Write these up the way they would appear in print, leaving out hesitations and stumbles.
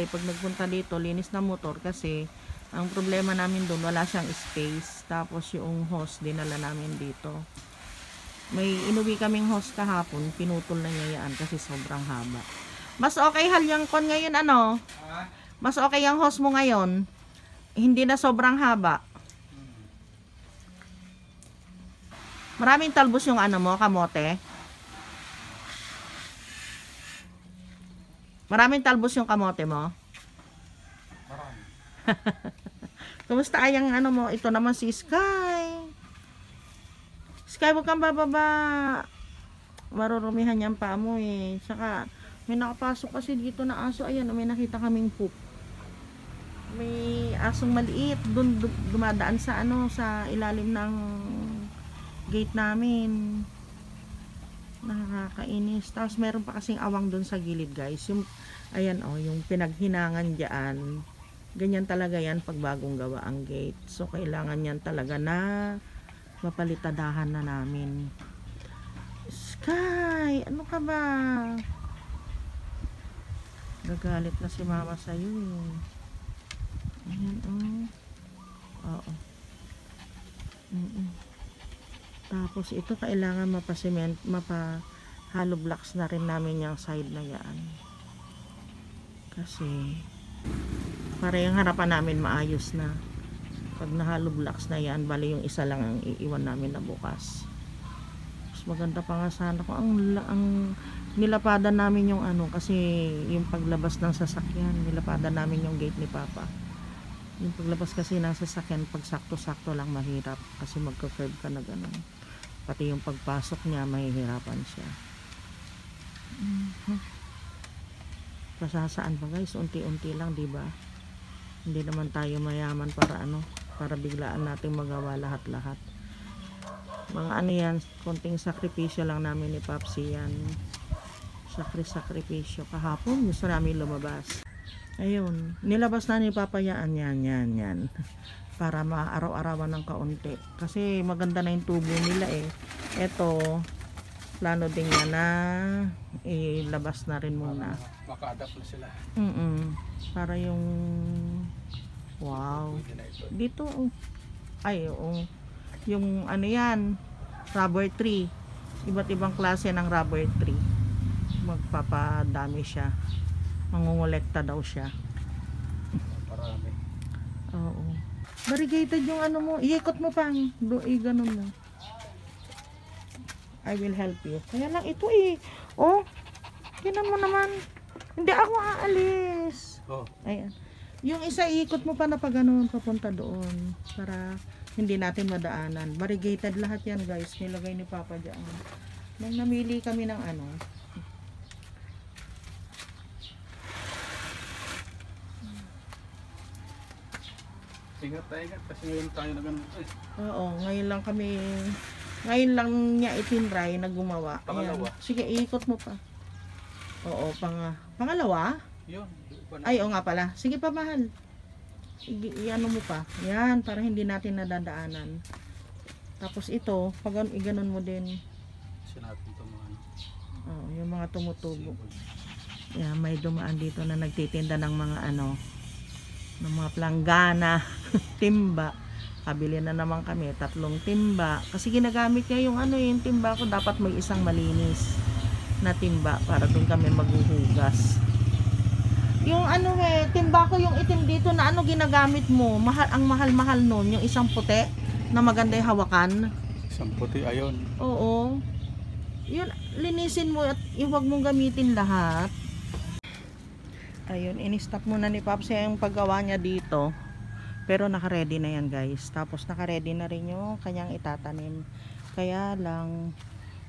Day, pag nagpunta dito, linis na motor kasi ang problema namin doon, wala siyang space. Tapos yung hose, dinala namin dito. May inuwi kaming hose kahapon, pinutol na niya yan kasi sobrang haba. Mas okay hal yung kon ngayon ano? Mas okay yung hose mo ngayon. Hindi na sobrang haba. Maraming talbos yung ano mo, kamote. Maraming talbos yung kamote mo. Marami. Kumusta ayang ano mo? Ito naman si Sky. Sky, huwag kang bababa. Marurumihan yung paa mo eh. Saka, may nakapasok kasi dito na aso. Ayan, may nakita kaming poop. May asong maliit. Doon dumadaan sa ano, sa ilalim ng gate namin. Nakakainis. Tapos meron pa kasing awang doon sa gilid, guys. Yung, ayan oh, yung pinaghinangan dyan. Ganyan talaga yan pag bagong gawa ang gate. So, kailangan yan talaga na mapalitadahan na namin. Sky, ano ka ba? Gagalit na si mama sa'yo eh. Ayan oh. Oo. Tapos ito kailangan mapa-cement, mapa-hollow blocks na rin namin yung side na yan. Kasi para yung harapan namin maayos na. Pag na-hollow blocks na yan, bali yung isa lang ang iiwan namin na bukas. Mas maganda pa nga sana kung ang nilapadan namin yung ano, kasi yung paglabas ng sasakyan, nilapadan namin yung gate ni Papa. Yung paglabas kasi ng sasakyan, pag sakto-sakto lang mahirap kasi magka-curve ka na gano'n. Pati yung pagpasok niya, mahihirapan siya. Pasasaan pa guys, unti-unti lang, diba? Hindi naman tayo mayaman para ano, para biglaan natin magawa lahat-lahat. Mga ano yan, konting sakripisyo lang namin ni Papsi yan. Sakripisyo. Kahapon, gusto namin lumabas. Ayun, nilabas na ni Papa yan. Para maaraw-arawan ng kaunti. Kasi maganda na yung tubo nila eh. Eto, plano din niya na ilabas na rin muna. Maka-adapt na sila. Para yung wow. Dito, ay, yung ano yan, rubber tree. Iba't ibang klase ng rubber tree. Magpapadami siya. Mangungulekta daw siya. Marami. Oo. Variegated yung ano mo. Iikot mo pang. Ganun mo. I will help you. Kaya lang ito eh. Oh. Tinan mo naman. Hindi ako aalis. Oh. Ayan. Yung isa iikot mo pa na pag ganun papunta doon. Para hindi natin madaanan. Variegated lahat yan guys. Nilagay ni Papa dyan. Nung namili kami ng ano. Ingat kasi ngayon tayo na ganun eh. Oo, ngayon lang niya itinry na gumawa. Pangalawa. Ayan. Sige, iikot mo pa. Oo, pangalawa? Yun. Ay, oo nga pala. Sige pa, mahal. Iano mo pa. Yan, para hindi natin nadadaanan. Tapos ito, pag iganon mo din. Sinapin ito mga ano. Oo, yung mga tumutubo. Yan, may dumaan dito na nagtitinda ng mga ano, ng mga planggana, timba. Kabili na naman kami, 3 timba. Kasi ginagamit niya yung ano, yung timba ko. Dapat may isang malinis na timba para doon kami maghuhugas. Yung ano timba ko yung itim dito na ano ginagamit mo. Ang mahal-mahal nun. Yung isang puti na maganda yung hawakan. Isang puti, ayun. Oo. Yun, linisin mo at iwag mong gamitin lahat. Ayun, in-stop muna ni Pops yung paggawa niya dito. Pero naka-ready na yan guys. Tapos naka-ready na rin yung kanyang itatanim. Kaya lang,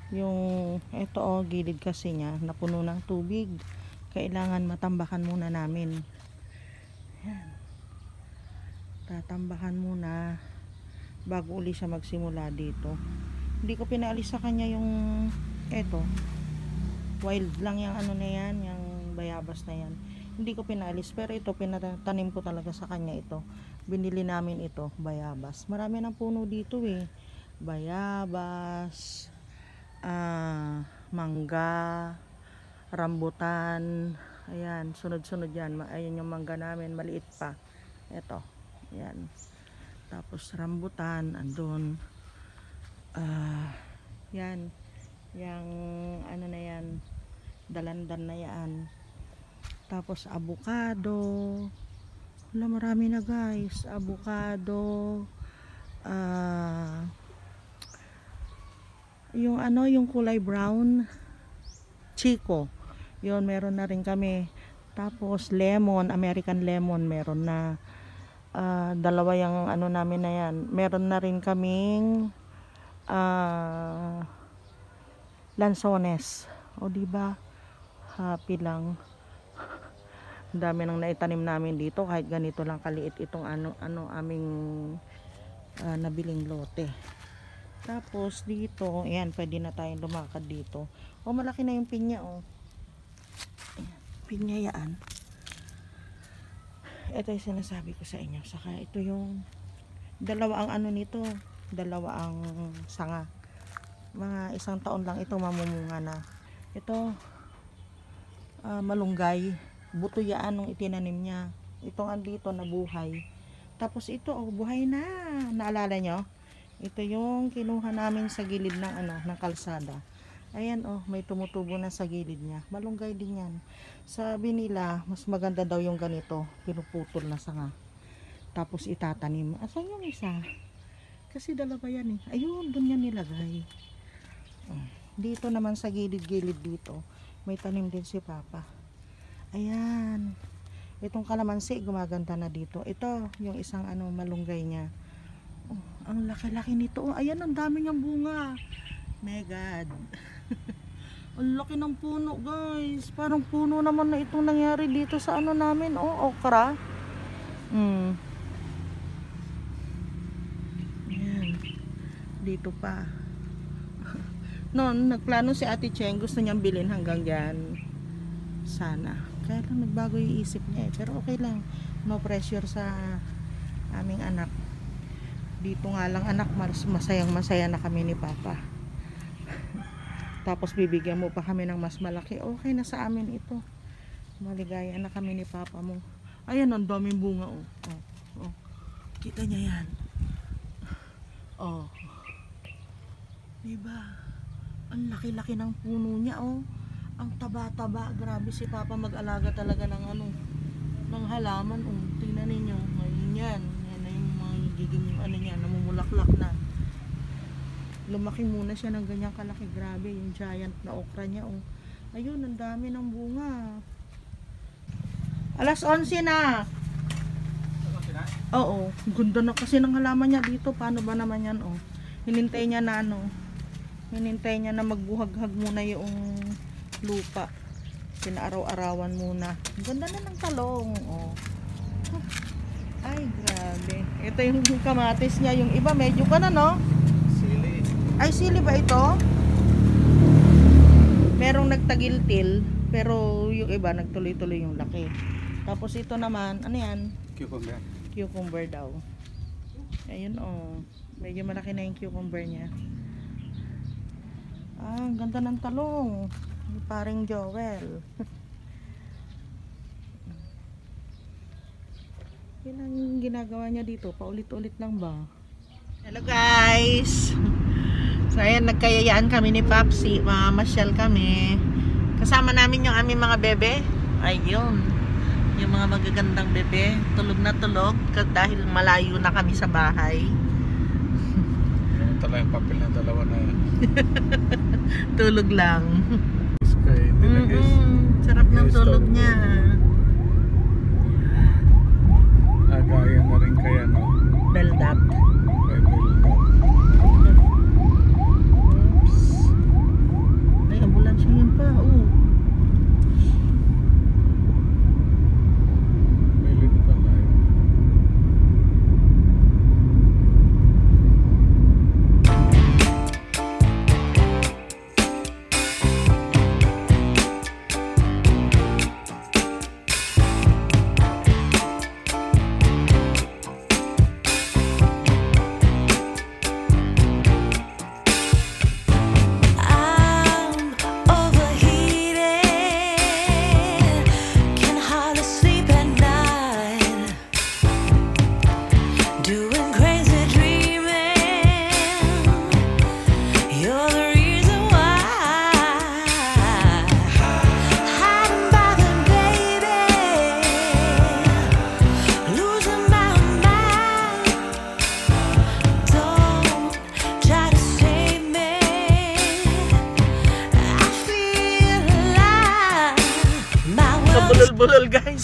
yung ito gilid kasi niya, napuno ng tubig. Kailangan matambakan muna namin. Yan. Tatambakan muna bago uli siya magsimula dito. Hindi ko pinaalis sa kanya yung wild lang yung ano na yan, yung bayabas na yan. Hindi ko pinaalis, pero ito pinatanim ko talaga sa kanya ito. Binili namin ito, bayabas. Marami ng puno dito eh. Bayabas, mangga, rambutan, Ayan, sunod-sunod yan. Ayan yung mangga namin, maliit pa. Ito, ayan. Tapos rambutan, andun. Yan. Yang ano na yan, dalandan na yan. Tapos avocado. Wala, marami na guys. Avocado. Yung ano, yung kulay brown. Chico. Yun, meron na rin kami. Tapos lemon, American lemon, meron na. Dalawa yung ano namin na yan. Meron na rin kaming lansones. O diba? Happy lang. Ang dami nang naitanim namin dito, kahit ganito lang kaliit itong aming nabiling lote. Tapos dito, ayan, pwede na tayong lumakad dito. O, malaki na yung pinya, oh. Ayan, pinya yan. Ito yung sinasabi ko sa inyo. Saka ito yung dalawa ang ano nito, dalawa ang sanga. Mga 1 taon lang ito mamumunga na. Ito malunggay, buto yan nung itinanim niya. Itong andito na buhay. Tapos ito, oh, buhay na. Naalala nyo? Ito yung kinuha namin sa gilid ng ng kalsada. Ayan, oh, may tumutubo na sa gilid niya. Malunggay din yan. Sabi nila, mas maganda daw yung ganito, pinuputol na sanga. Tapos itatanim. Asan yung isa? Kasi dalawa yan eh. Ayun, dun yan nilagay. Dito naman sa gilid-gilid dito, may tanim din si Papa. Ayan. Itong kalamansi, gumaganda na dito. Ito, yung isang malunggay niya. Oh, ang laki-laki nito. Oh, ayan, ang dami niyang bunga. My God. Ang laki ng puno, guys. Parang puno naman na itong nangyari dito sa namin. Oh, okra. Ayan. Dito pa. Noon, nagplano si Ate Cheng, gusto niyang bilhin hanggang dyan. Sana. Kaya lang nagbago yung isip niya eh. Pero okay lang. No pressure sa aming anak. Dito nga lang anak, masayang-masaya na kami ni Papa. Tapos bibigyan mo pa kami ng mas malaki. Okay na sa amin ito. Maligaya na kami ni Papa mo. Ayan, ang daming bunga, oh. Oh. Oh. Kita niya yan. Oh. Diba? Ang laki-laki ng puno niya, oh. Ang taba-taba. Grabe si Papa mag-alaga talaga ng ng halaman, oh. Tingnan ninyo. Ngayon yan. Yan na yung mga giging niya, namumulaklak na. Lumaki muna siya ng ganyang kalaki. Grabe, yung giant na okra niya, oh. Ayun, ang dami ng bunga. Alas 11 na. Oo, ganda na kasi ng halaman niya dito. Paano ba naman yan, oh. Hinintay niya na hinintay niya na magbuhag-hag muna yung lupa. Pinaaraw-arawan muna. Ganda na ng talong, oh. Ay, grabe. Ito yung kamatis niya. Yung iba medyo pa na, no? Sili. Ay, sili ba ito? Merong nagtagiltil, pero yung iba nagtuloy-tuloy yung laki. Tapos ito naman, ano yan? Cucumber. Cucumber daw. Ayun, oh. Medyo malaki na yung cucumber niya. Ah, ang ganda ng talong. Paring Joel. Yan ang ginagawa niya dito. Paulit-ulit lang ba? Hello guys! So ayan, nagkayayaan kami ni Papsi. Mamasyal kami. Kasama namin yung aming mga bebe. Ayun. Yung mga magagandang bebe. Tulog na tulog. Dahil malayo na kami sa bahay. Yung tala yung papel na dalawa na yan. Tulog lang. Sarap ng tulog niya. Agaya na rin kaya, no? Build up. Oops. Ay, ambulansya yun pa. Oh. Bilid pala yun.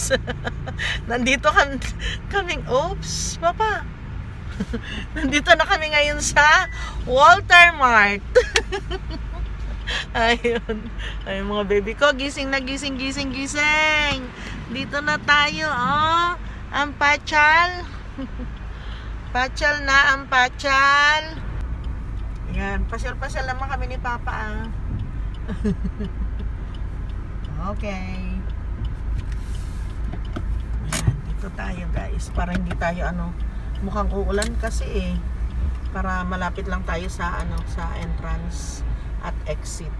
guys. Nandito kaming, oops, papa. Nandito na kami ngayon sa Walter Mart. Ayun. Ayun mga baby ko, gising na gising. Dito na tayo, oh. Ang patsal. Patsal na ang patsal. Ayan, pasyal naman kami ni Papa, ah. Okay. Ayan, dito tayo guys. Para hindi tayo mukhang uulan kasi eh. Para malapit lang tayo sa sa entrance at exit.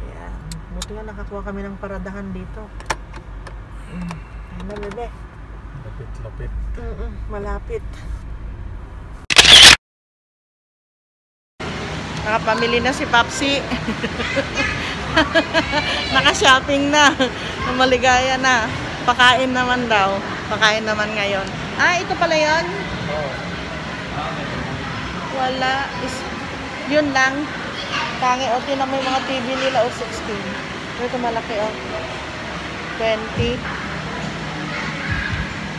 Ayan. Buti nga nakakuha kami ng paradahan dito. Ayan na bebe. Lapit. Malapit. Nakapamili na si Papsi. Naka-shopping na. Maligaya na. Pakain naman daw. Pakain naman ngayon. Ah, ito pala yun? Wala. Yun lang. Tangi. O, tinan mo yung mga TV nila. O, 16. Ito malaki, o. 20.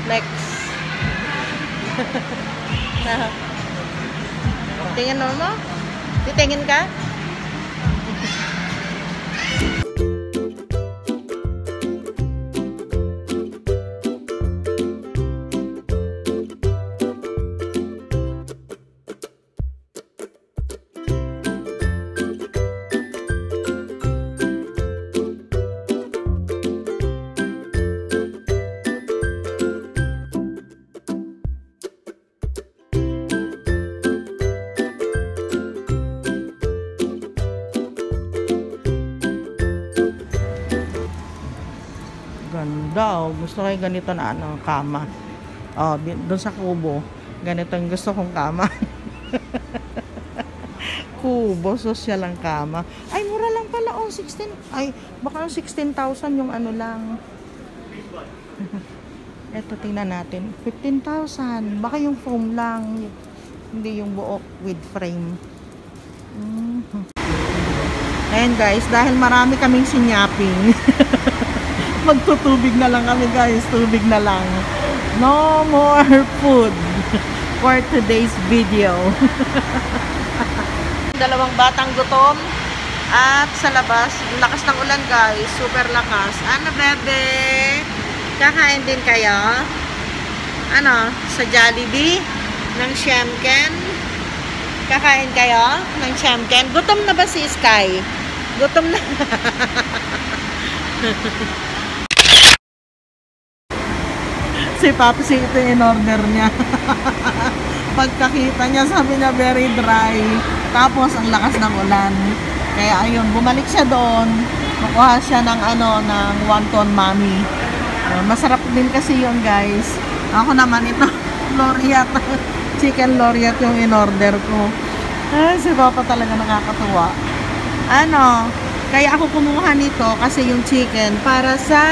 Next. Tingin mo? Titingin ka? Ganda, gusto ko yung ganito na kama. Oh, doon sa kubo. Ganito yung gusto kong kama. Kubo, social ang kama. Ay, mura lang pala. Oh, 16. Ay, baka 16,000 yung lang. Ito, tingnan natin. 15,000. Baka yung foam lang. Hindi yung buo with frame. Ayan guys, dahil marami kaming sinyaping. Magtutubig na lang kami guys. Tubig na lang. No more food for today's video. Dalawang batang gutom. At sa labas, lakas ng ulan guys. Super lakas. Ano bebe? Kakain din kayo? Sa Jollibee? Ng Shemken? Kakain kayo? Ng Shemken? Gutom na ba si Sky? Gutom na. Si Papsi, ito yung in-order niya. Pagkakita niya, sabi niya very dry. Tapos, ang lakas ng ulan. Kaya ayun, bumalik siya doon. Nakuha siya ng ng wonton mami. Masarap din kasi yun guys. Ako naman ito, Loriat. Chicken Loriat yung in-order ko. Ay, si Papa talaga nakakatuwa. Kaya ako kumuha nito kasi yung chicken para sa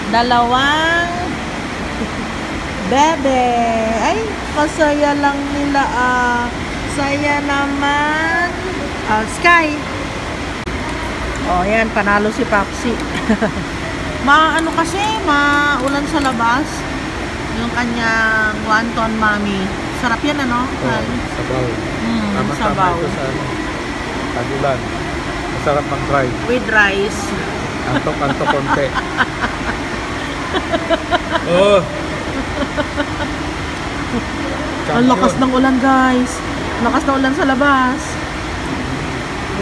dalawang bebe. Ay, masaya lang nila. Saya naman. Sky. Oh, yan. Panalo si Papsi. Kasi, maulan sa labas. Yung kanyang wonton mami. Sarap yan, Sabaw. Sabaw. Ito sa tagulan. Masarap ang dry. With rice. Antok konti. Oh. Ang lakas ng ulan guys. Lakas ng ulan sa labas.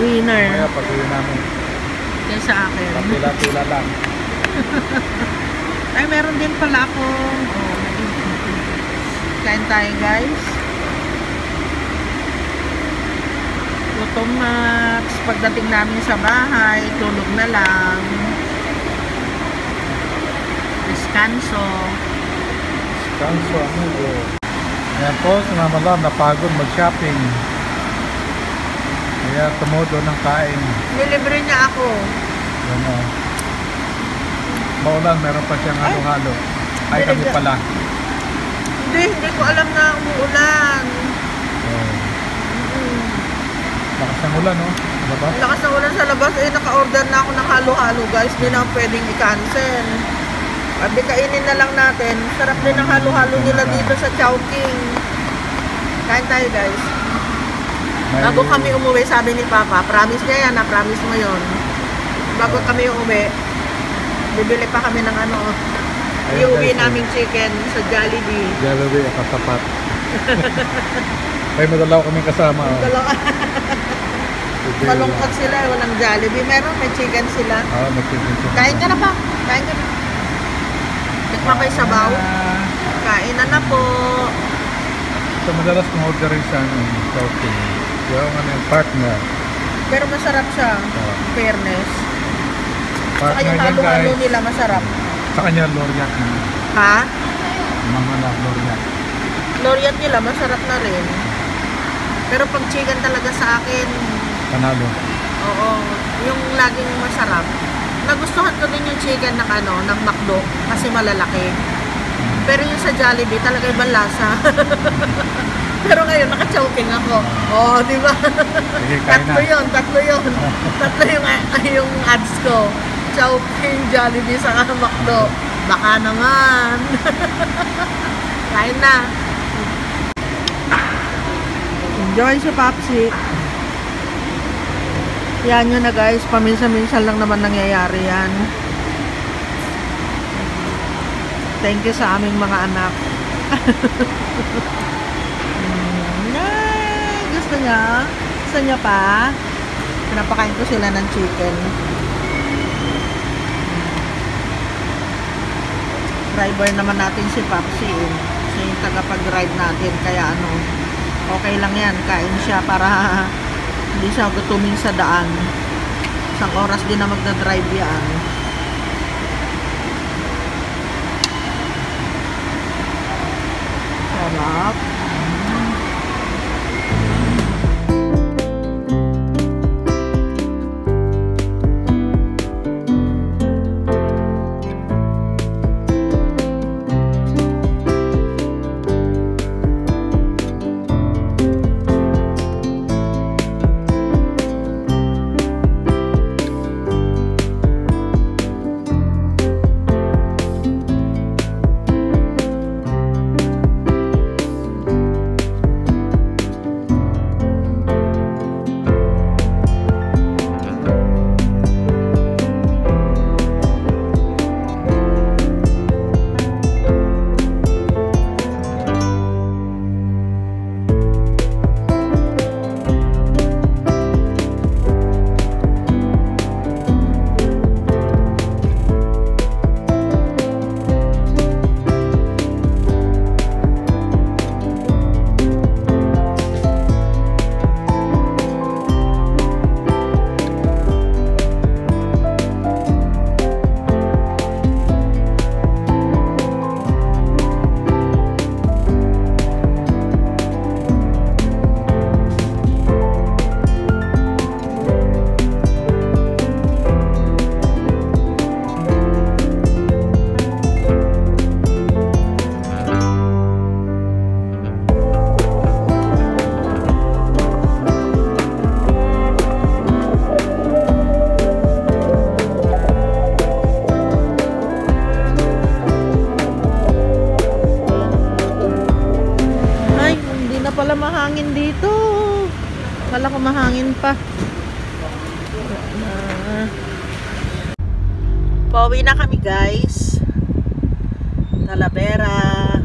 Winner. Kaya pag-uwi namin. Yan sa akin. Tila lang. Ay, meron din pala ako. Kain tayo guys. Gutom na. Pagdating namin sa bahay, tulog na lang. Descanso, amigo. Ayan po, si Mama Lam napagod mag-shopping. Kaya tumudo ng kain. nilibre niya ako. Maulan, meron pa siyang halo-halo. Ay, kami pala. Hindi ko alam na umuulan. Lakas ng ulan, no? Diba? Ang lakas ng ulan sa labas, naka-order na ako ng halo-halo guys. Hindi na pwedeng i-cancel. Sabi kainin na lang natin. Sarap din ang halo-halo nila dito sa Chowking. Kain tayo guys. Bago kami umuwi, sabi ni Papa, promise niya yan, promise mo yon. Bago kami umuwi, bibili pa kami ng ano, iuwi naming chicken sa Jollibee. Jollibee, katapat. May madalaw kaming kasama. Oh. Malungkot sila, walang Jollibee. Meron, may chicken sila. Oo, may chicken sila. Kain ka na pa. Kain ka na. Tikma kayo sabaw. Kain na po. So, madalas kong order rin sa Chowking. Yung yung partner. Pero masarap siya. Fairness. Saka Partner yung yan halo-halo guys. nila masarap. Sa kanya, Loriat na. Ha? Mga na Loriat. Loriat nila, masarap na rin. Pero pag chicken talaga sa akin, Panalo. oo, yung laging masarap. Nagustuhan ko din yung chicken ng ano, ng McDo kasi malalaki. Pero yung sa Jollibee talaga ibang lasa. Pero ngayon naka-Chowking ako. Oh, di ba? Sige, kain na. Tatlo yun. Tatlo yung ads ko. Chowking, Jollibee, sa McDo. Baka naman. Kain na. Enjoy si Papsi. Yan yun na guys. Paminsan-minsan lang naman nangyayari yan. Thank you sa aming mga anak. Gusto niya? Gusto niya pa? Pinapakain ko sila ng chicken. Driver naman natin si Papsi. Siya yung tagapag-drive natin. Kaya ano, okay lang yan. Kain siya para hindi siya gutumin sa daan. Isang oras din na magdadrive yan. Sarap. Pala mahangin dito. Kala ko mahangin pa. Pauwi na kami guys. Talavera.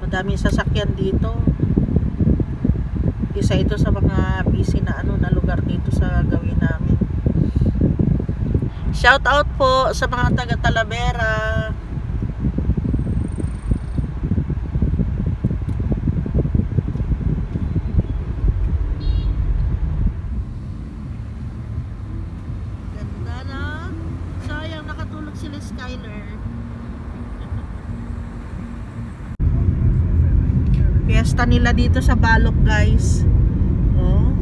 Madaming sasakyan dito. Isa ito sa mga busy na ano na lugar dito sa gawin namin. Shout out po sa mga taga Talavera. Ganda na. Sayang nakatulog sila Skyler. Fiesta nila dito sa Balok guys. Oh.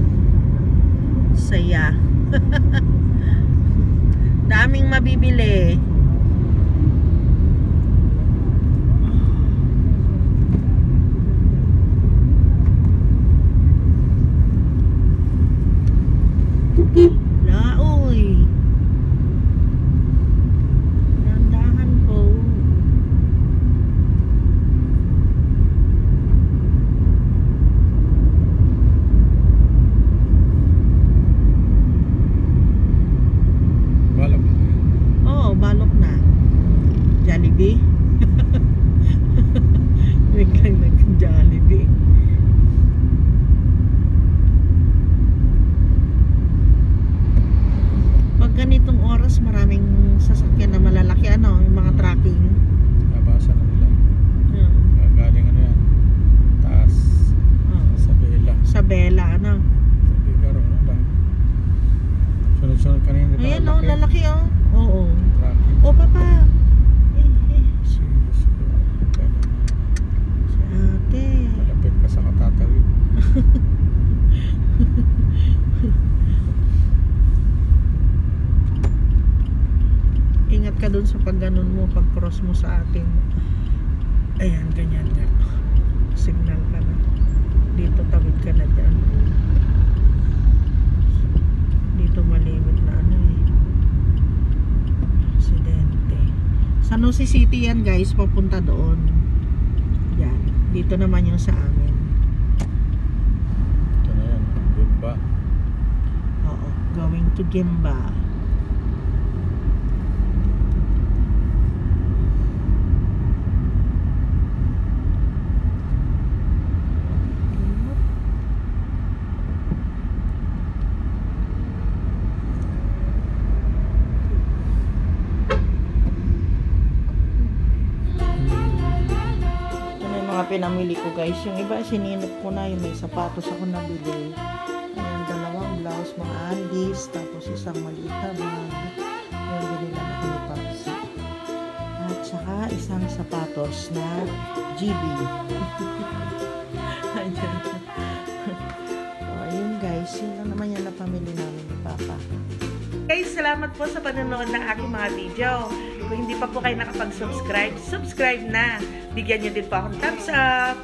Saya. Daming mabibili. Jollibee. Biglang nag-Jollibee. Pag ganitong oras, maraming sasakyan na malalaki, ano, yung mga tracking. Nabasa na nila. Yan. Galing ano yan. Taas. Oo. Sa Bela. Sa Bella, ano. Sa Bigaro. Ano lang. Sunod-sunod kanina. Di ba? Ayan, oh, lalaki, oh. Oo. Tracking. O, papa. Serious ko. Ganun na. Si ate. Malapit ka sa katatawid. Ingat ka dun sa pagganon mo, pag cross mo sa atin. Ayan, ganyan nga. Signal ka na. Dito, tawid ka na dyan. Dito malimit na ano eh. Aksidente. San Jose City yan guys, papunta doon. Yan. Dito naman yung sa amin. Ito na yan. Bimba. Oo. Going to Gimba. Pinamili ko guys, yung iba sininot ko na, yung may sapatos ako nabili. Ayan, dalawang blouse, mga undies, tapos isang maliit na bag, yung binilan ako ni Papsi, at saka isang sapatos na GB. Ayan. So, ayun guys, yun lang naman yan na pamili namin ni Papa. Guys, salamat po sa panonood ng aking mga video. Kung hindi pa po kayo nakapag-subscribe, subscribe na. Bigyan niyo din po akong thumbs up.